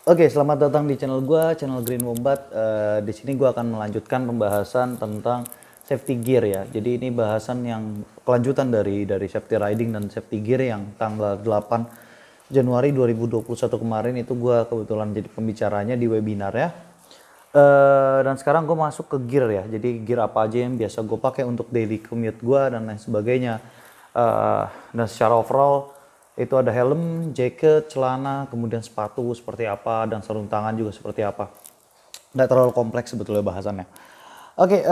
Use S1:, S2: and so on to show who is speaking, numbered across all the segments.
S1: Oke, selamat datang di channel gua, channel Green Wombat. Di sini gua akan melanjutkan pembahasan tentang safety gear ya. Jadi ini bahasan yang kelanjutan dari safety riding dan safety gear yang tanggal 8 Januari 2021 kemarin itu gua kebetulan jadi pembicaranya di webinar ya. Dan sekarang gue masuk ke gear ya. Jadi gear apa aja yang biasa gue pakai untuk daily commute gue dan lain sebagainya. Dan secara overall itu ada helm, jaket, celana, kemudian sepatu seperti apa dan sarung tangan juga seperti apa. Nggak terlalu kompleks sebetulnya bahasannya. Oke,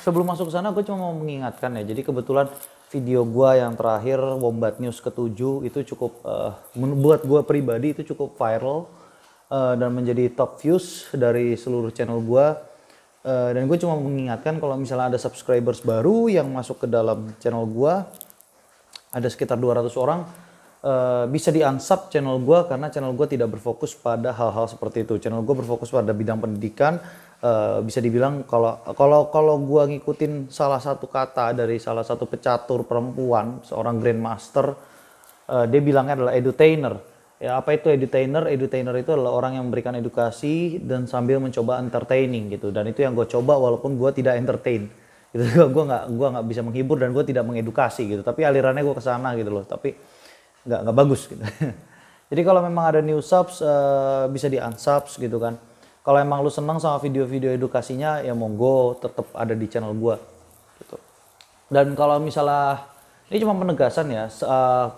S1: sebelum masuk ke sana gue cuma mau mengingatkan ya. Jadi kebetulan video gue yang terakhir Wombat News ke-7 itu cukup buat gue pribadi itu cukup viral dan menjadi top views dari seluruh channel gue. Dan gue cuma mengingatkan kalau misalnya ada subscribers baru yang masuk ke dalam channel gue, ada sekitar 200 orang, bisa di-unsub channel gue karena channel gue tidak berfokus pada hal-hal seperti itu. Channel gue berfokus pada bidang pendidikan. Bisa dibilang kalau gue ngikutin salah satu kata dari salah satu pecatur perempuan, seorang grandmaster, dia bilangnya adalah edutainer. Ya, apa itu edutainer? Edutainer itu adalah orang yang memberikan edukasi dan sambil mencoba entertaining gitu. Dan itu yang gue coba walaupun gue tidak entertain. Gitu. Gue nggak bisa menghibur dan gue tidak mengedukasi gitu. Tapi alirannya gue ke sana gitu loh. Tapi nggak bagus gitu. Jadi kalau memang ada new subs bisa di unsubs gitu kan. Kalau emang lu senang sama video-video edukasinya ya monggo tetap ada di channel gua gitu. Dan kalau misalnya ini cuma penegasan ya,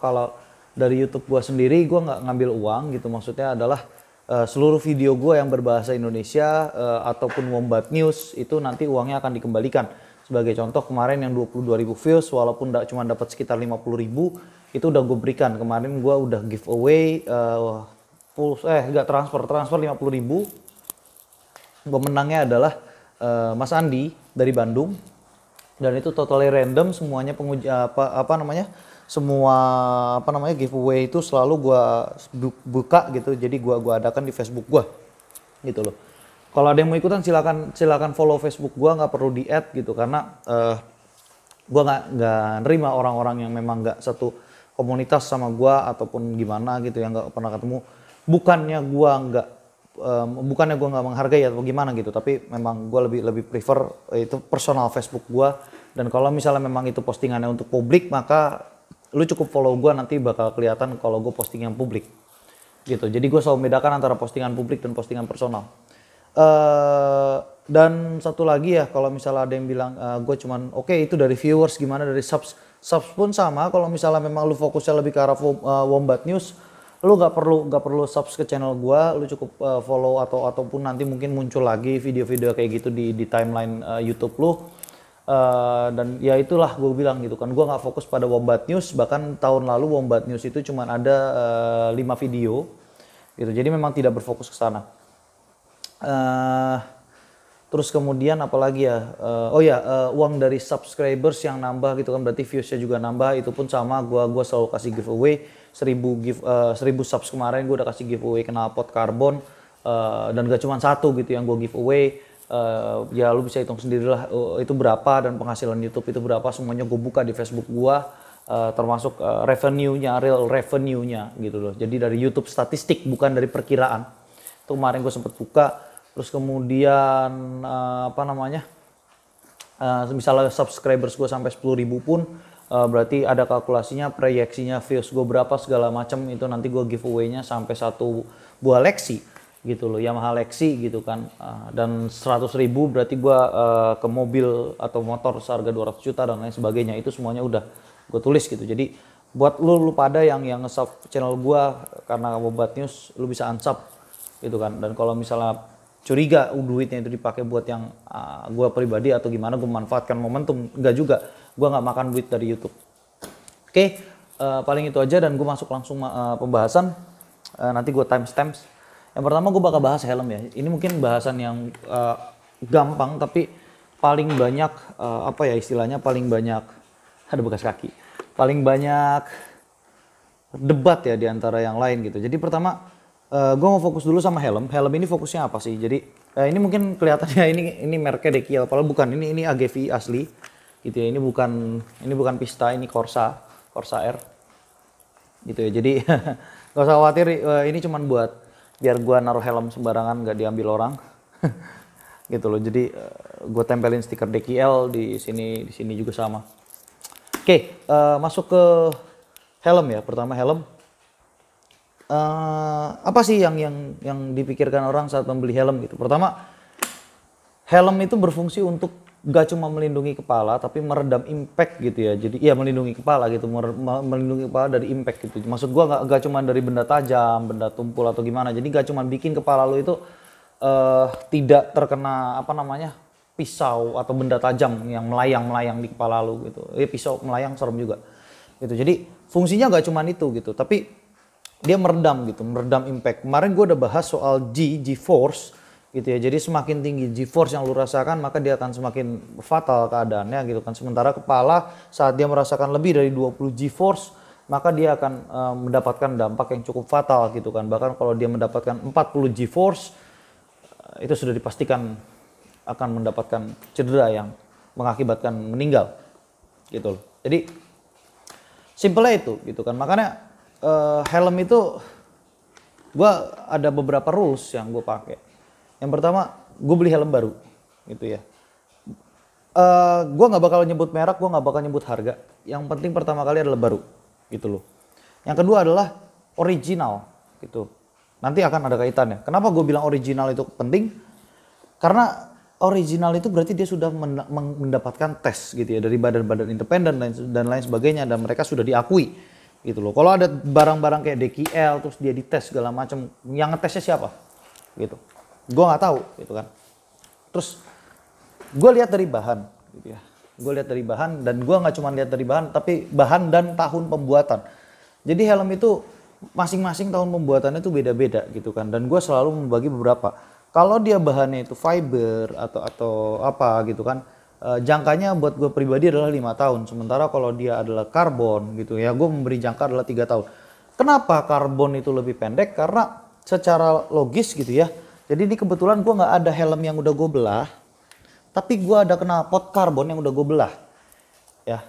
S1: kalau dari YouTube gua sendiri gua nggak ngambil uang gitu, maksudnya adalah seluruh video gua yang berbahasa Indonesia ataupun Wombat News itu nanti uangnya akan dikembalikan. Sebagai contoh kemarin yang 22.000 views walaupun cuma dapat sekitar 50.000 itu udah gue berikan. Kemarin gue udah giveaway nggak transfer 50.000. Pemenangnya adalah Mas Andi dari Bandung dan itu totally random semuanya giveaway itu selalu gue buka gitu. Jadi gue adakan di Facebook gue gitu loh. Kalau ada yang mau ikutan silakan follow Facebook gua, nggak perlu di add gitu karena gua nggak nerima orang-orang yang memang nggak satu komunitas sama gua ataupun gimana gitu yang nggak pernah ketemu. Bukannya gua nggak menghargai atau gimana gitu, tapi memang gua lebih prefer itu personal Facebook gua. Dan kalau misalnya memang itu postingannya untuk publik, maka lu cukup follow gua, nanti bakal kelihatan kalau gua posting yang publik gitu. Jadi gua selalu membedakan antara postingan publik dan postingan personal. Dan satu lagi ya, kalau misalnya ada yang bilang gue cuman oke, itu dari viewers, gimana dari subs pun sama. Kalau misalnya memang lu fokusnya lebih ke arah Wombat News, lu nggak perlu subs ke channel gue, lu cukup follow ataupun nanti mungkin muncul lagi video-video kayak gitu di timeline YouTube lu. Dan ya itulah gue bilang gitu kan, gue nggak fokus pada Wombat News. Bahkan tahun lalu Wombat News itu cuman ada 5 video gitu, jadi memang tidak berfokus ke sana. Terus kemudian apalagi ya, uang dari subscribers yang nambah gitu kan, berarti viewsnya juga nambah. Itu pun sama, gua selalu kasih giveaway 1000 subs kemarin gue udah kasih giveaway knalpot karbon, dan gak cuma satu gitu yang gue giveaway. Ya lu bisa hitung sendirilah itu berapa dan penghasilan YouTube itu berapa, semuanya gue buka di Facebook gua, termasuk real revenue-nya gitu loh. Jadi dari YouTube statistik, bukan dari perkiraan. Itu kemarin gue sempet buka. Terus kemudian misalnya subscribers gue sampai 10.000 pun berarti ada kalkulasinya, proyeksinya views gue berapa segala macam, itu nanti gue giveaway-nya sampai 1 buah Lexi gitu loh, Yamaha Lexi gitu kan. Dan 100.000 berarti gue ke mobil atau motor seharga 200 juta dan lain sebagainya. Itu semuanya udah gue tulis gitu. Jadi buat lu pada yang nge-sub channel gue karena Wombat News, lu bisa unsub gitu kan. Dan kalau misalnya curiga duitnya itu dipakai buat yang gue pribadi atau gimana, gue manfaatkan momentum, enggak juga, gue nggak makan duit dari YouTube. Oke, paling itu aja dan gue masuk langsung pembahasan. Nanti gue timestamps. Yang pertama gue bakal bahas helm ya. Ini mungkin bahasan yang gampang tapi paling banyak istilahnya paling banyak ada bekas kaki, paling banyak debat ya diantara yang lain gitu. Jadi pertama, gue mau fokus dulu sama helm. Helm ini fokusnya apa sih? Jadi ini mungkin kelihatannya ini mereknya Dekiel, padahal bukan. Ini AGV asli, gitu ya. Ini bukan Pista, ini Corsa R, gitu ya. Jadi nggak usah khawatir. Ini cuman buat biar gue naruh helm sembarangan nggak diambil orang. Gitu loh. Jadi gue tempelin stiker DKL di sini juga sama. Oke, masuk ke helm ya. Pertama helm. Apa sih yang dipikirkan orang saat membeli helm gitu? Pertama, helm itu berfungsi untuk gak cuma melindungi kepala, tapi meredam impact gitu ya. Jadi iya melindungi kepala gitu, melindungi kepala dari impact gitu. Maksud gua gak cuma dari benda tajam, benda tumpul atau gimana. Jadi gak cuma bikin kepala lu itu tidak terkena apa namanya pisau atau benda tajam yang melayang di kepala lu gitu. Pisau melayang serem juga gitu. Jadi fungsinya gak cuma itu gitu, tapi dia meredam gitu, meredam impact. Kemarin gue udah bahas soal G-force gitu ya. Jadi semakin tinggi G-force yang lu rasakan, maka dia akan semakin fatal keadaannya gitu kan. Sementara kepala saat dia merasakan lebih dari 20 G-force, maka dia akan mendapatkan dampak yang cukup fatal gitu kan. Bahkan kalau dia mendapatkan 40 G-force, itu sudah dipastikan akan mendapatkan cedera yang mengakibatkan meninggal gitu loh. Jadi simpelnya itu gitu kan. Makanya helm itu gue ada beberapa rules yang gue pakai. Yang pertama, gue beli helm baru gitu ya. Gue nggak bakal nyebut merek, gue nggak bakal nyebut harga. Yang penting pertama kali adalah baru gitu loh. Yang kedua adalah original gitu. Nanti akan ada kaitannya. Kenapa gue bilang original itu penting? Karena original itu berarti dia sudah mendapatkan tes gitu ya dari badan-badan independen dan lain sebagainya, dan mereka sudah diakui gitu loh. Kalau ada barang-barang kayak DKL terus dia dites segala macam, yang ngetesnya siapa? Gitu. Gue nggak tahu gitu kan. Terus gue lihat dari bahan gitu ya. Gue lihat dari bahan, dan gue nggak cuma lihat dari bahan, tapi bahan dan tahun pembuatan. Jadi helm itu masing-masing tahun pembuatannya itu beda-beda gitu kan. Dan gue selalu membagi beberapa. Kalau dia bahannya itu fiber atau apa gitu kan, jangkanya buat gue pribadi adalah 5 tahun. Sementara kalau dia adalah karbon gitu ya, gue memberi jangka adalah 3 tahun. Kenapa karbon itu lebih pendek? Karena secara logis gitu ya. Jadi ini kebetulan gue nggak ada helm yang udah gue belah, tapi gue ada knalpot karbon yang udah gue belah. Ya,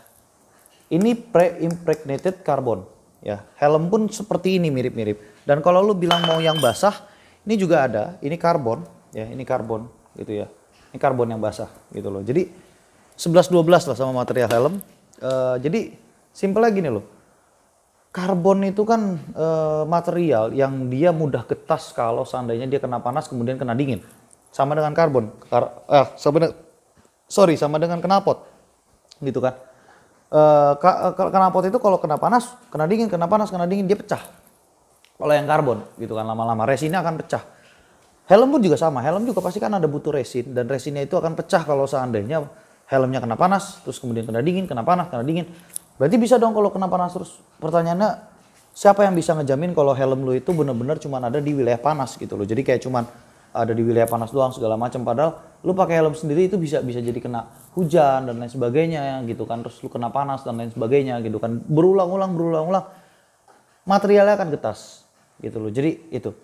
S1: ini pre-impregnated karbon. Ya, helm pun seperti ini mirip-mirip. Dan kalau lu bilang mau yang basah, ini juga ada. Ini karbon, ya, ini karbon gitu ya. Ini karbon yang basah gitu loh. Jadi 11-12 lah sama material helm. Jadi simpelnya gini loh. Karbon itu kan material yang dia mudah getas kalau seandainya dia kena panas kemudian kena dingin. Sama dengan karbon. Sama dengan knalpot. Gitu kan. Knalpot itu kalau kena panas, kena dingin, kena panas, kena dingin, dia pecah. Kalau yang karbon gitu kan lama-lama resinnya akan pecah. Helm pun juga sama, helm juga pasti kan ada butuh resin, dan resinnya itu akan pecah kalau seandainya helmnya kena panas, terus kemudian kena dingin, kena panas, kena dingin. Berarti bisa dong kalau kena panas terus. Pertanyaannya, siapa yang bisa ngejamin kalau helm lu itu benar-benar cuma ada di wilayah panas gitu loh. Jadi kayak cuman ada di wilayah panas doang segala macam, padahal lu pakai helm sendiri itu bisa jadi kena hujan dan lain sebagainya gitu kan, terus lu kena panas dan lain sebagainya gitu kan, berulang-ulang materialnya akan getas gitu loh. Jadi itu.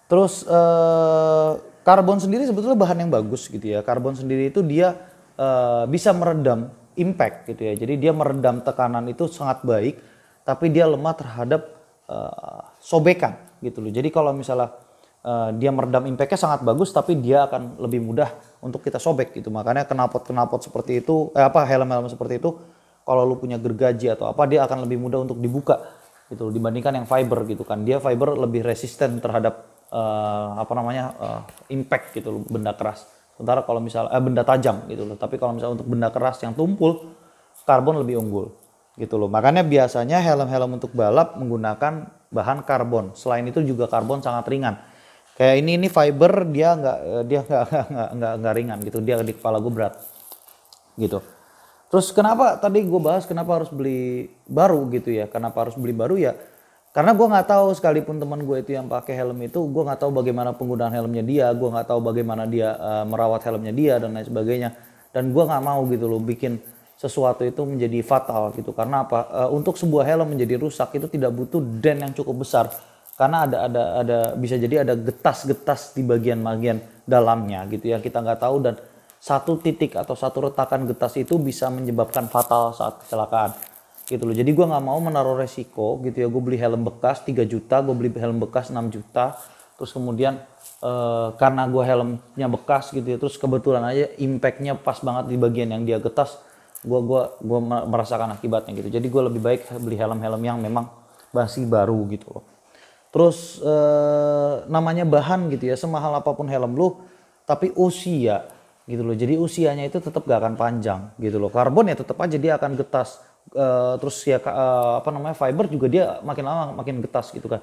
S1: Terus karbon sendiri sebetulnya bahan yang bagus gitu ya. Karbon sendiri itu dia bisa meredam impact gitu ya. Jadi dia meredam tekanan itu sangat baik, tapi dia lemah terhadap sobekan gitu loh. Jadi kalau misalnya dia meredam impactnya sangat bagus, tapi dia akan lebih mudah untuk kita sobek gitu. Makanya knalpot seperti itu, helm-helm seperti itu, kalau lu punya gergaji atau apa, dia akan lebih mudah untuk dibuka gitu loh, dibandingkan yang fiber gitu kan. Dia fiber lebih resisten terhadap impact gitu loh, benda keras. Sementara kalau misalnya benda tajam gitu loh. Tapi kalau misalnya untuk benda keras yang tumpul, karbon lebih unggul gitu loh. Makanya biasanya helm-helm untuk balap menggunakan bahan karbon. Selain itu juga karbon sangat ringan. Kayak ini fiber, dia nggak ringan gitu. Dia di kepala gue berat gitu. Terus kenapa tadi gue bahas kenapa harus beli baru gitu ya? Kenapa harus beli baru ya? Karena gue nggak tahu, sekalipun teman gue itu yang pakai helm itu, gue nggak tahu bagaimana penggunaan helmnya dia, gue nggak tahu bagaimana dia merawat helmnya dia dan lain sebagainya. Dan gue nggak mau gitu loh bikin sesuatu itu menjadi fatal gitu. Karena apa? Untuk sebuah helm menjadi rusak itu tidak butuh dent yang cukup besar. Karena ada bisa jadi ada getas-getas di bagian-bagian dalamnya gitu ya, kita nggak tahu, dan satu titik atau satu retakan getas itu bisa menyebabkan fatal saat kecelakaan gitu loh. Jadi gue nggak mau menaruh resiko gitu ya, gue beli helm bekas 3 juta, gue beli helm bekas 6 juta, terus kemudian karena gue helmnya bekas gitu ya, terus kebetulan aja impactnya pas banget di bagian yang dia getas, gue merasakan akibatnya gitu. Jadi gue lebih baik beli helm-helm yang memang masih baru gitu loh. Terus namanya bahan gitu ya, semahal apapun helm lu, tapi usia gitu loh. Jadi usianya itu tetap gak akan panjang gitu loh. Karbon ya tetap aja dia akan getas. Terus ya fiber juga dia makin lama makin getas gitu kan.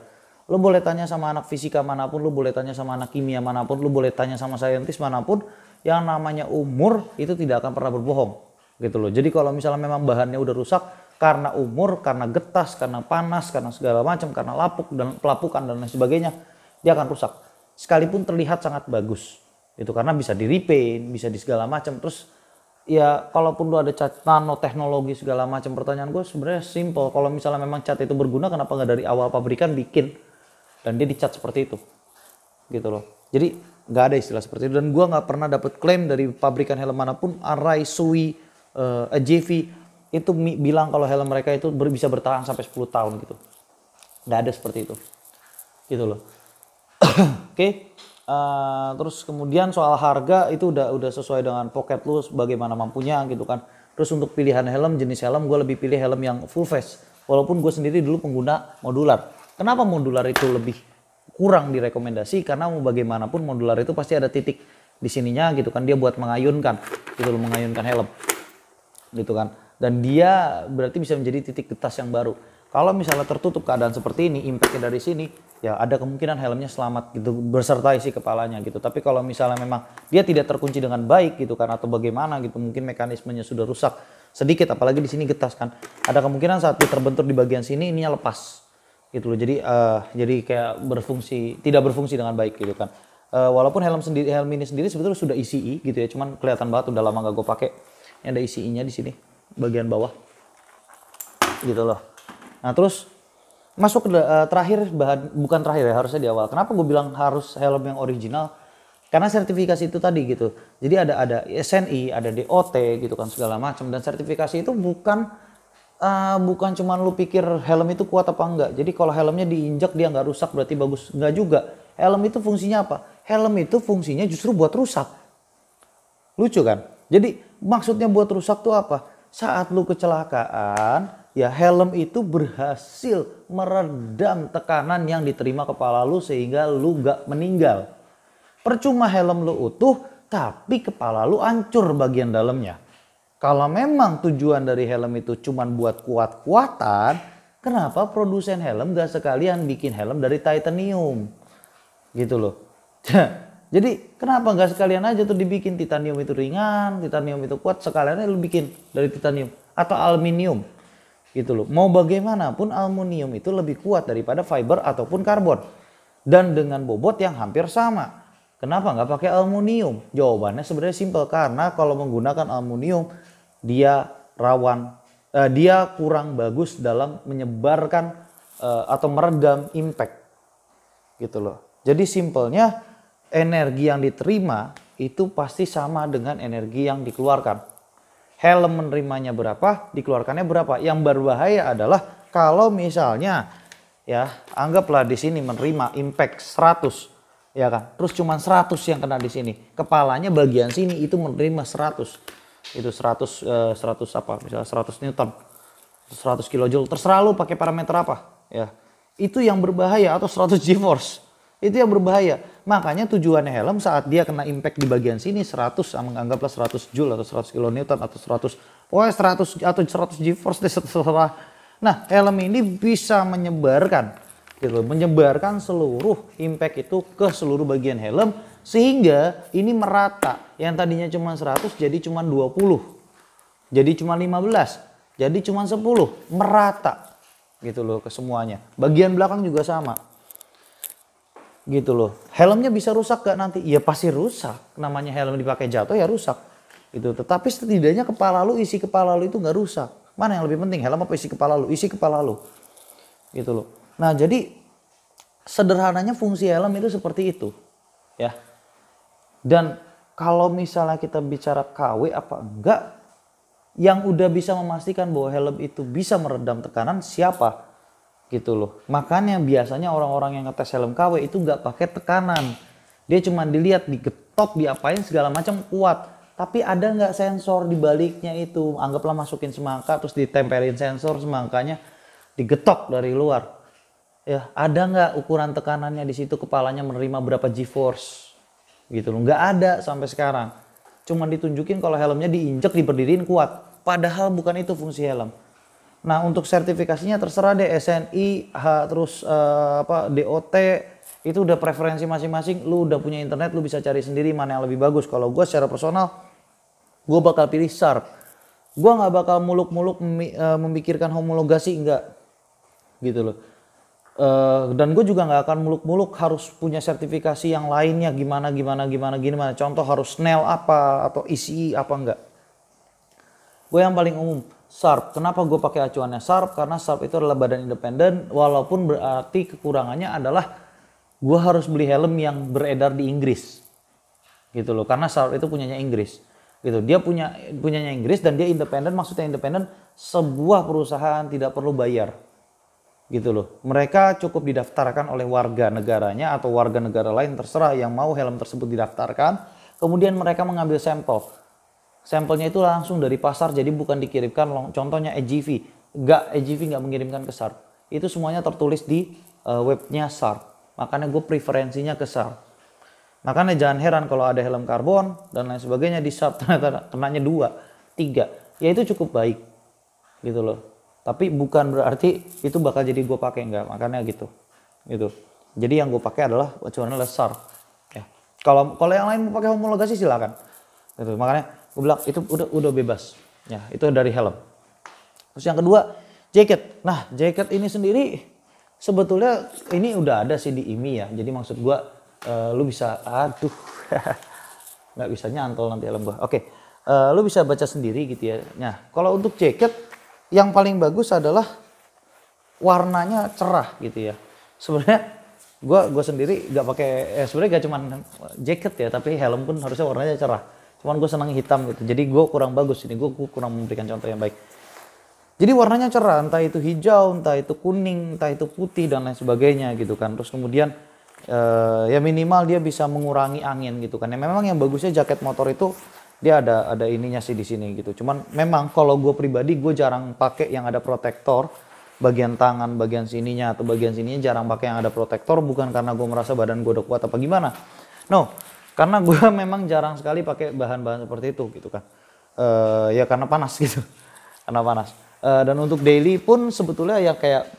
S1: Lo boleh tanya sama anak fisika manapun, lo boleh tanya sama anak kimia manapun, lo boleh tanya sama saintis manapun, yang namanya umur itu tidak akan pernah berbohong gitu loh. Jadi kalau misalnya memang bahannya udah rusak karena umur, karena getas, karena panas, karena segala macam, karena lapuk dan pelapukan dan lain sebagainya, dia akan rusak. Sekalipun terlihat sangat bagus itu karena bisa di repaint, bisa di segala macam. Terus ya kalaupun lu ada cat nanoteknologi segala macam, pertanyaan gue sebenarnya simple. Kalau misalnya memang cat itu berguna, kenapa nggak dari awal pabrikan bikin dan dia dicat seperti itu gitu loh. Jadi nggak ada istilah seperti itu, dan gue nggak pernah dapat klaim dari pabrikan helm manapun, Arai, Sui, JV itu bilang kalau helm mereka itu bisa bertahan sampai 10 tahun gitu. Nggak ada seperti itu gitu loh. Oke. Terus kemudian soal harga itu udah sesuai dengan pocket lu bagaimana mampunya gitu kan. Terus untuk pilihan helm, jenis helm gue lebih pilih helm yang full face, walaupun gue sendiri dulu pengguna modular. Kenapa modular itu lebih kurang direkomendasi? Karena mau bagaimanapun modular itu pasti ada titik di sininya gitu kan, dia buat mengayunkan gitu loh, mengayunkan helm gitu kan, dan dia berarti bisa menjadi titik getas yang baru. Kalau misalnya tertutup keadaan seperti ini, impactnya dari sini, ya ada kemungkinan helmnya selamat gitu beserta isi kepalanya gitu. Tapi kalau misalnya memang dia tidak terkunci dengan baik gitu kan, atau bagaimana gitu, mungkin mekanismenya sudah rusak sedikit, apalagi di sini getas kan, ada kemungkinan saat dia terbentur di bagian sini ininya lepas gitu loh. Jadi kayak tidak berfungsi dengan baik gitu kan. Walaupun helm ini sendiri sebetulnya sudah ECE gitu ya, cuman kelihatan banget udah lama gak gue pakai. Ini ada ECE-nya di sini bagian bawah gitu loh. Nah terus masuk ke terakhir, bukan terakhir ya, harusnya di awal. Kenapa gue bilang harus helm yang original? Karena sertifikasi itu tadi gitu. Jadi ada SNI, ada DOT gitu kan, segala macam. Dan sertifikasi itu bukan cuma lu pikir helm itu kuat apa enggak. Jadi kalau helmnya diinjak dia nggak rusak berarti bagus. Enggak juga. Helm itu fungsinya apa? Helm itu fungsinya justru buat rusak. Lucu kan? Jadi maksudnya buat rusak tuh apa? Saat lu kecelakaan, ya helm itu berhasil meredam tekanan yang diterima kepala lu sehingga lu nggak meninggal. Percuma helm lu utuh, tapi kepala lu hancur bagian dalamnya. Kalau memang tujuan dari helm itu cuma buat kuat-kuatan, kenapa produsen helm gak sekalian bikin helm dari titanium? Gitu loh. Jadi kenapa gak sekalian aja tuh dibikin titanium itu ringan, titanium itu kuat, sekalian lu bikin dari titanium atau aluminium. Gitu loh. Mau bagaimanapun aluminium itu lebih kuat daripada fiber ataupun karbon. Dan dengan bobot yang hampir sama. Kenapa nggak pakai aluminium? Jawabannya sebenarnya simpel, karena kalau menggunakan aluminium dia dia kurang bagus dalam menyebarkan atau meredam impact gitu loh. Jadi simpelnya energi yang diterima itu pasti sama dengan energi yang dikeluarkan. Helm menerimanya berapa, dikeluarkannya berapa. Yang berbahaya adalah kalau misalnya ya anggaplah di sini menerima impact 100. Ya kan, terus cuma 100 yang kena di sini, kepalanya bagian sini itu menerima 100, itu 100 apa, misalnya 100 Newton, 100 kilojoule, terserah lu pakai parameter apa, ya itu yang berbahaya, atau 100 G-force, itu yang berbahaya. Makanya tujuannya helm saat dia kena impact di bagian sini 100, anggaplah 100 joule atau 100 kilonewton atau 100, pokoknya 100 atau 100 G-force terserah. Nah helm ini bisa menyebarkan gitu, menyebarkan seluruh impact itu ke seluruh bagian helm sehingga ini merata. Yang tadinya cuma 100 jadi cuma 20. Jadi cuma 15, jadi cuma 10, merata gitu loh ke semuanya. Bagian belakang juga sama. Gitu loh. Helmnya bisa rusak gak nanti? Ya pasti rusak. Namanya helm dipakai jatuh ya rusak. Gitu. Tetapi setidaknya kepala lu, isi kepala lu itu gak rusak. Mana yang lebih penting, helm apa isi kepala lu? Isi kepala lu. Gitu loh. Nah jadi sederhananya fungsi helm itu seperti itu ya. Dan kalau misalnya kita bicara KW apa enggak, yang udah bisa memastikan bahwa helm itu bisa meredam tekanan siapa? gitu loh. Makanya biasanya orang-orang yang ngetes helm KW itu nggak pakai tekanan. Dia cuma dilihat, digetok, diapain segala macam kuat. Tapi ada nggak sensor di baliknya itu? Anggaplah masukin semangka terus ditempelin sensor semangkanya, digetok dari luar. Ya, ada nggak ukuran tekanannya di situ, kepalanya menerima berapa G-force? Gitu loh. Nggak ada sampai sekarang. Cuma ditunjukin kalau helmnya diinjek, diberdiriin kuat. Padahal bukan itu fungsi helm. Nah, untuk sertifikasinya terserah deh, SNI, terus DOT, itu udah preferensi masing-masing. Lu udah punya internet, lu bisa cari sendiri mana yang lebih bagus. Kalau gue secara personal, gue bakal pilih Sharp. Gue nggak bakal muluk-muluk memikirkan homologasi, enggak. Gitu loh. Dan gue juga nggak akan muluk-muluk harus punya sertifikasi yang lainnya gimana. Contoh harus SNEL apa atau ECE apa enggak. Gue yang paling umum, Sharp. Kenapa gue pakai acuannya Sharp? Karena Sharp itu adalah badan independen, walaupun berarti kekurangannya adalah gue harus beli helm yang beredar di Inggris. Gitu loh, karena Sharp itu punyanya Inggris. Gitu. Dia punyanya Inggris dan dia independen, maksudnya independen, sebuah perusahaan tidak perlu bayar. Gitu loh. Mereka cukup didaftarkan oleh warga negaranya atau warga negara lain, terserah yang mau helm tersebut didaftarkan. Kemudian mereka mengambil sampel. Sampelnya itu langsung dari pasar, jadi bukan dikirimkan, contohnya AGV. AGV nggak mengirimkan ke Sharp. Itu semuanya tertulis di webnya Sharp. Makanya gue preferensinya ke Sharp. Makanya jangan heran kalau ada helm karbon dan lain sebagainya di Sharp, ternyata kenanya 2, 3. Ya itu cukup baik. Gitu loh. Tapi bukan berarti itu bakal jadi gue pakai, enggak. Makanya gitu. Jadi yang gue pakai adalah acuannya Sharp. Ya. Kalau yang lain mau pakai homologasi silakan. Gitu. Makanya gue bilang itu udah bebas. Ya, itu dari helm. Terus yang kedua, jaket. Nah, jaket ini sendiri sebetulnya ini udah ada sih di IMI ya. Jadi maksud gue lu bisa, nggak bisa nyantol nanti helm gue. Oke, lu bisa baca sendiri gitu ya. Nah, kalau untuk jaket yang paling bagus adalah warnanya cerah gitu ya. Sebenarnya gue sendiri nggak pakai, sebenarnya gak cuman jaket ya, tapi helm pun harusnya warnanya cerah. Cuman gue senang hitam gitu, jadi gue kurang bagus ini, gue kurang memberikan contoh yang baik. Jadi warnanya cerah, entah itu hijau, entah itu kuning, entah itu putih dan lain sebagainya gitu kan. Terus kemudian ya minimal dia bisa mengurangi angin gitu kan. Ya memang yang bagusnya jaket motor itu dia ada ininya sih di sini gitu. Cuman memang kalau gue pribadi gue jarang pakai yang ada protektor bagian tangan, bagian sininya atau bagian sininya jarang pakai yang ada protektor, bukan karena gue merasa badan gue udah kuat apa gimana. No. Karena gue memang jarang sekali pakai bahan-bahan seperti itu gitu kan. Ya karena panas gitu. Karena panas. Dan untuk daily pun sebetulnya ya kayak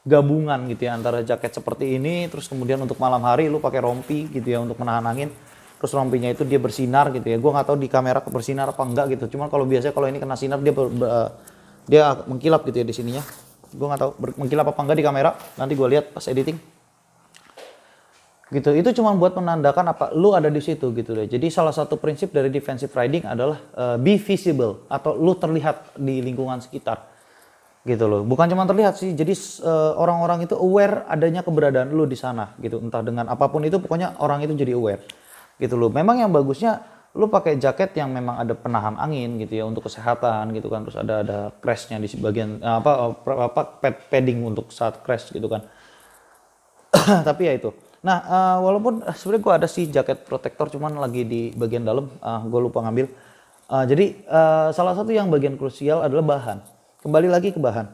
S1: gabungan gitu ya antara jaket seperti ini, terus kemudian untuk malam hari lu pakai rompi gitu ya untuk menahan angin. Terus rompinya itu dia bersinar gitu ya. Gue nggak tahu di kamera bersinar apa enggak gitu. Cuman kalau biasanya kalau ini kena sinar dia mengkilap gitu ya di sininya. Gue nggak tahu mengkilap apa enggak di kamera. Nanti gue lihat pas editing. Gitu, itu cuma buat menandakan apa lu ada di situ gitu deh. Jadi salah satu prinsip dari defensive riding adalah be visible atau lu terlihat di lingkungan sekitar gitu loh. Bukan cuma terlihat sih, jadi orang-orang itu aware adanya keberadaan lu di sana gitu. Entah dengan apapun itu, pokoknya orang itu jadi aware gitu loh. Memang yang bagusnya lu pakai jaket yang memang ada penahan angin gitu ya untuk kesehatan gitu kan. Terus ada crashnya di bagian padding untuk saat crash gitu kan. Tapi ya itu. Nah, walaupun sebenarnya gue ada sih jaket protektor, cuman lagi di bagian dalam, gue lupa ngambil. Jadi salah satu yang bagian krusial adalah bahan. Kembali lagi ke bahan.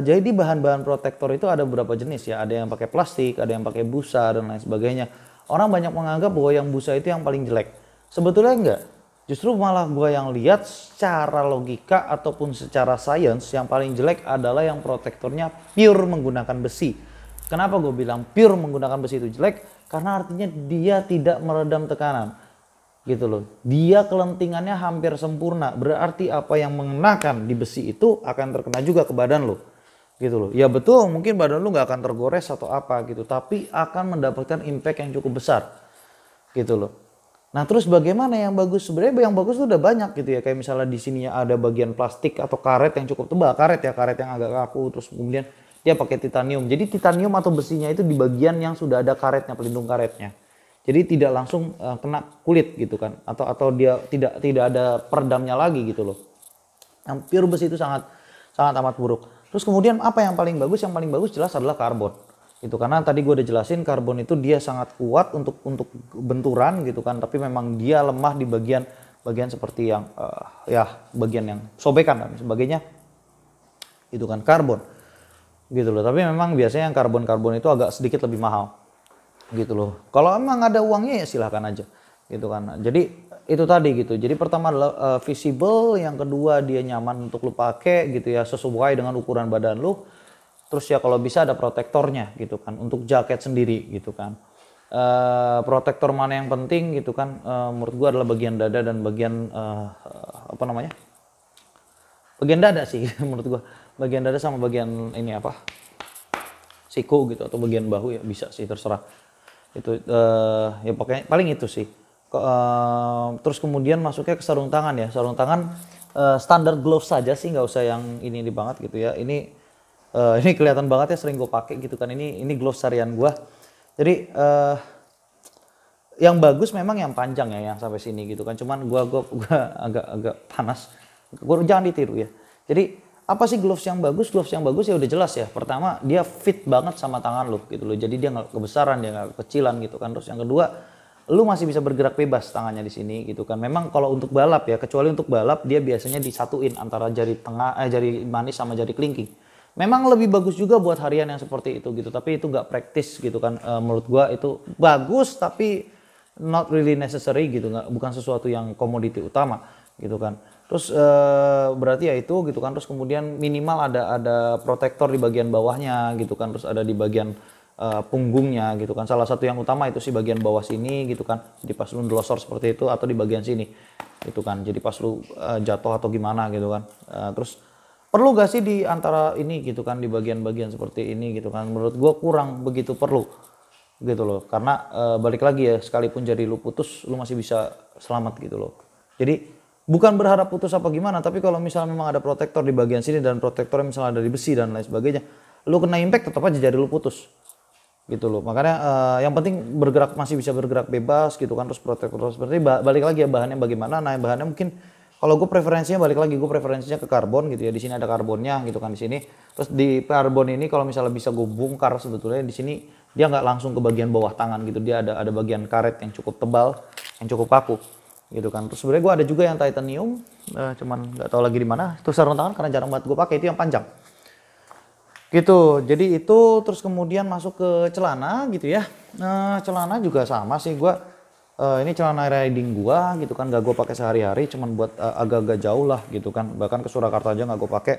S1: Jadi bahan-bahan protektor itu ada beberapa jenis ya. Ada yang pakai plastik, ada yang pakai busa dan lain sebagainya. Orang banyak menganggap bahwa yang busa itu yang paling jelek. Sebetulnya enggak. Justru malah gue yang lihat secara logika ataupun secara sains yang paling jelek adalah yang protektornya pure menggunakan besi. Kenapa gue bilang pure menggunakan besi itu jelek? Karena artinya dia tidak meredam tekanan. Gitu loh. Dia kelentingannya hampir sempurna. Berarti apa yang mengenakan di besi itu akan terkena juga ke badan lo. Gitu loh. Ya betul, mungkin badan lo nggak akan tergores atau apa gitu. Tapi akan mendapatkan impact yang cukup besar. Gitu loh. Nah terus bagaimana yang bagus? Sebenarnya yang bagus itu udah banyak gitu ya. Kayak misalnya di sininya ada bagian plastik atau karet yang cukup tebal. Karet yang agak kaku. Terus kemudian dia pakai titanium. Jadi titanium atau besinya itu di bagian yang sudah ada karetnya, pelindung karetnya. Jadi tidak langsung kena kulit gitu kan, atau dia tidak ada peredamnya lagi gitu loh. Yang pure besi itu sangat amat buruk. Terus kemudian apa yang paling bagus? Yang paling bagus jelas adalah karbon. Itu karena tadi gue udah jelasin karbon itu dia sangat kuat untuk benturan gitu kan, tapi memang dia lemah di bagian seperti yang ya bagian yang sobekan dan sebagainya. Itu kan karbon. Gitu loh. Tapi memang biasanya yang karbon itu agak sedikit lebih mahal. Gitu loh. Kalau emang ada uangnya ya silahkan aja. Gitu kan. Jadi itu tadi gitu. Jadi pertama adalah visible, yang kedua dia nyaman untuk lu pakai gitu ya, sesuai dengan ukuran badan lu. Terus ya kalau bisa ada protektornya gitu kan untuk jaket sendiri gitu kan. Protektor mana yang penting gitu kan, menurut gua adalah bagian dada dan bagian apa namanya? Bagian dada sih menurut gua. Bagian dada sama bagian ini apa? Siku gitu atau bagian bahu ya bisa sih, terserah. Itu ya pokoknya paling itu sih. Terus kemudian masuknya ke sarung tangan ya. Sarung tangan standar gloves saja sih, nggak usah yang ini banget gitu ya. Ini kelihatan banget ya, sering gue pakai gitu kan. Ini gloves harian gue. Jadi yang bagus memang yang panjang ya, yang sampai sini gitu kan. Cuman gue agak panas. Gue jangan ditiru ya. Jadi apa sih gloves yang bagus? Gloves yang bagus ya udah jelas ya. Pertama dia fit banget sama tangan lu gitu loh. Jadi dia nggak kebesaran, dia nggak kecilan gitu kan. Terus yang kedua, lu masih bisa bergerak bebas tangannya di sini gitu kan. Memang kalau untuk balap ya, kecuali untuk balap dia biasanya disatuin antara jari tengah, jari manis sama jari kelingking. Memang lebih bagus juga buat harian yang seperti itu gitu, tapi itu nggak praktis gitu kan. Menurut gua itu bagus tapi not really necessary gitu, bukan sesuatu yang komoditi utama gitu kan. Terus berarti ya itu gitu kan. Terus kemudian minimal ada protektor di bagian bawahnya gitu kan. Terus ada di bagian punggungnya gitu kan. Salah satu yang utama itu sih bagian bawah sini gitu kan. Jadi pas lu ndelosor seperti itu atau di bagian sini gitu kan. Jadi pas lu jatuh atau gimana gitu kan. Terus perlu gak sih di antara ini gitu kan, di bagian-bagian seperti ini gitu kan. Menurut gue kurang begitu perlu gitu loh. Karena balik lagi ya, sekalipun jari lu putus lu masih bisa selamat gitu loh. Jadi bukan berharap putus apa gimana, tapi kalau misalnya memang ada protektor di bagian sini dan protektornya misalnya dari besi dan lain sebagainya, lu kena impact tetap aja jari lu putus gitu loh. Makanya yang penting masih bisa bergerak bebas gitu kan. Terus protektor seperti balik lagi ya bahannya bagaimana. Nah bahannya mungkin kalau gue preferensinya balik lagi, gue preferensinya ke karbon gitu ya. Di sini ada karbonnya gitu kan di sini. Terus di karbon ini kalau misalnya bisa gue bongkar sebetulnya di sini dia nggak langsung ke bagian bawah tangan gitu. Dia ada bagian karet yang cukup tebal, yang cukup kaku gitu kan. Terus sebenarnya gue ada juga yang titanium, cuman nggak tahu lagi di mana. Itu sarung tangan karena jarang banget gue pakai, itu yang panjang. Gitu. Jadi itu terus kemudian masuk ke celana gitu ya. Nah, celana juga sama sih gue. Ini celana riding gua gitu kan, gak gue pakai sehari-hari, cuman buat agak-agak jauh lah gitu kan, bahkan ke Surakarta aja gak gue pakai.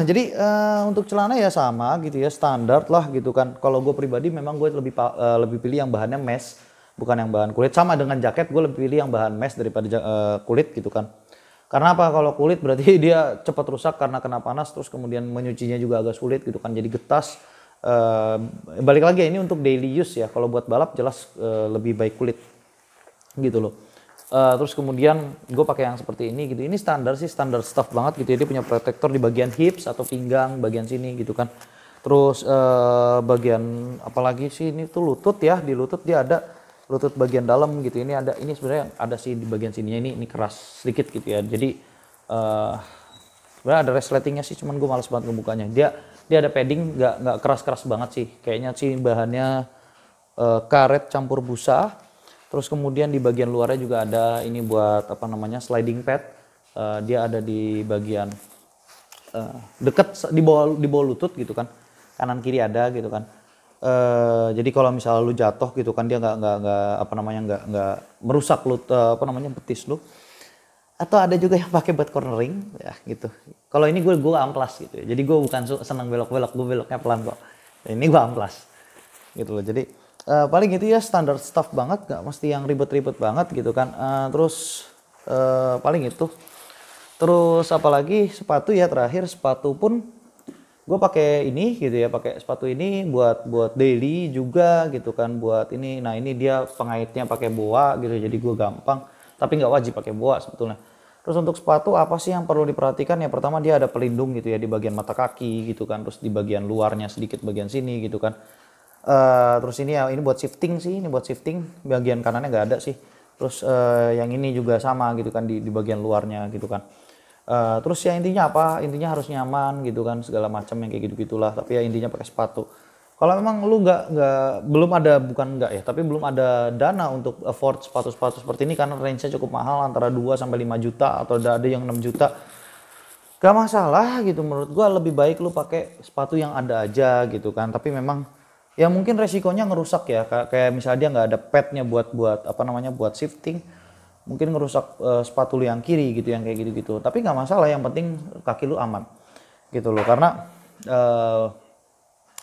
S1: Jadi untuk celana ya sama gitu ya, standar lah gitu kan. Kalau gue pribadi memang gue lebih pilih yang bahannya mesh, bukan yang bahan kulit. Sama dengan jaket, gue lebih pilih yang bahan mesh daripada kulit gitu kan. Karena apa? Kalau kulit berarti dia cepat rusak karena kena panas, terus kemudian menyucinya juga agak sulit gitu kan, jadi getas. Balik lagi ini untuk daily use ya. Kalau buat balap jelas lebih baik kulit gitu loh. Terus kemudian gue pakai yang seperti ini gitu. Ini standar sih, standar stuff banget gitu ya. Dia punya protektor di bagian hips atau pinggang bagian sini gitu kan. Terus bagian apalagi sih ini tuh lutut ya. Di lutut dia ada lutut bagian dalam gitu. Ini sebenarnya ada sih di bagian sininya, ini keras sedikit gitu ya. Jadi sebenarnya ada resletingnya sih, cuman gue males banget ngebukanya. Dia ada padding, nggak keras-keras banget sih. Kayaknya sih bahannya karet campur busa. Terus kemudian di bagian luarnya juga ada ini buat apa namanya sliding pad. Dia ada di bagian deket di bawah lutut gitu kan. Kanan kiri ada gitu kan. Jadi kalau misalnya lu jatuh gitu kan dia nggak merusak betis lu. Atau ada juga yang pakai buat cornering ya gitu. Kalau ini gue amplas gitu ya. Jadi gue bukan senang belok-belok, gue beloknya pelan kok. Ini gue amplas gitu loh. Jadi paling itu ya standar stuff banget, gak mesti yang ribet-ribet banget gitu kan. Terus paling itu. Terus apalagi sepatu ya, terakhir sepatu pun gue pakai ini gitu ya, pakai sepatu ini buat daily juga gitu kan, buat ini. Nah ini dia pengaitnya pakai boa gitu, jadi gue gampang. Tapi nggak wajib pakai boa sebetulnya. Terus untuk sepatu apa sih yang perlu diperhatikan? Ya pertama dia ada pelindung gitu ya di bagian mata kaki gitu kan. Terus di bagian luarnya sedikit bagian sini gitu kan. Terus ini ya ini buat shifting sih, ini buat shifting. Bagian kanannya nggak ada sih. Terus yang ini juga sama gitu kan di bagian luarnya gitu kan. Terus ya intinya apa? Intinya harus nyaman gitu kan, segala macam yang kayak gitu-gitulah. Tapi ya intinya pakai sepatu. Kalau memang lu belum ada, bukan nggak ya, tapi belum ada dana untuk afford sepatu-sepatu seperti ini karena range-nya cukup mahal antara 2 sampai 5 juta atau ada yang 6 juta. Gak masalah gitu, menurut gua lebih baik lu pakai sepatu yang ada aja gitu kan. Tapi memang ya mungkin resikonya ngerusak ya, kayak misalnya dia nggak ada padnya buat apa namanya, buat shifting, mungkin ngerusak sepatu lu yang kiri gitu, yang kayak gitu-gitu. Tapi nggak masalah, yang penting kaki lu aman gitu loh. Karena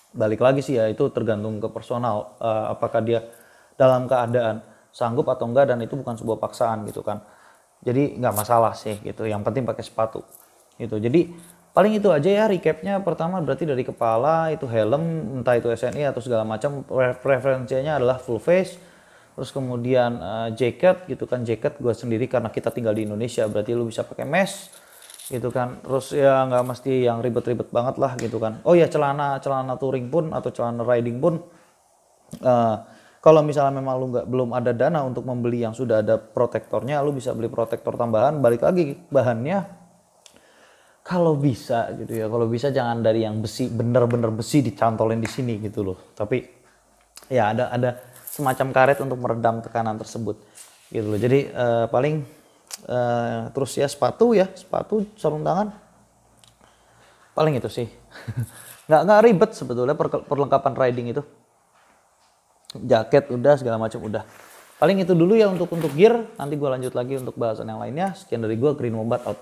S1: balik lagi sih ya, itu tergantung ke personal, apakah dia dalam keadaan sanggup atau enggak, dan itu bukan sebuah paksaan gitu kan. Jadi nggak masalah sih gitu, yang penting pakai sepatu gitu. Jadi paling itu aja ya recapnya. Pertama berarti dari kepala itu helm, entah itu SNI atau segala macam, preferensinya adalah full face. Terus kemudian jacket gitu kan, jacket gue sendiri karena kita tinggal di Indonesia berarti lu bisa pakai mesh gitu kan. Terus ya nggak mesti yang ribet-ribet banget lah gitu kan. Oh ya, celana touring pun atau celana riding pun, kalau misalnya memang lu belum ada dana untuk membeli yang sudah ada protektornya, lu bisa beli protektor tambahan. Balik lagi bahannya, kalau bisa gitu ya, kalau bisa jangan dari yang besi, bener-bener besi dicantolin di sini gitu loh. Tapi ya ada semacam karet untuk meredam tekanan tersebut gitu loh. Jadi paling terus ya sepatu, sarung tangan, paling itu sih. nggak ribet sebetulnya perlengkapan riding itu. Jaket udah, segala macam udah. Paling itu dulu ya untuk gear. Nanti gue lanjut lagi untuk bahasan yang lainnya. Sekian dari gue, Green Wombat out.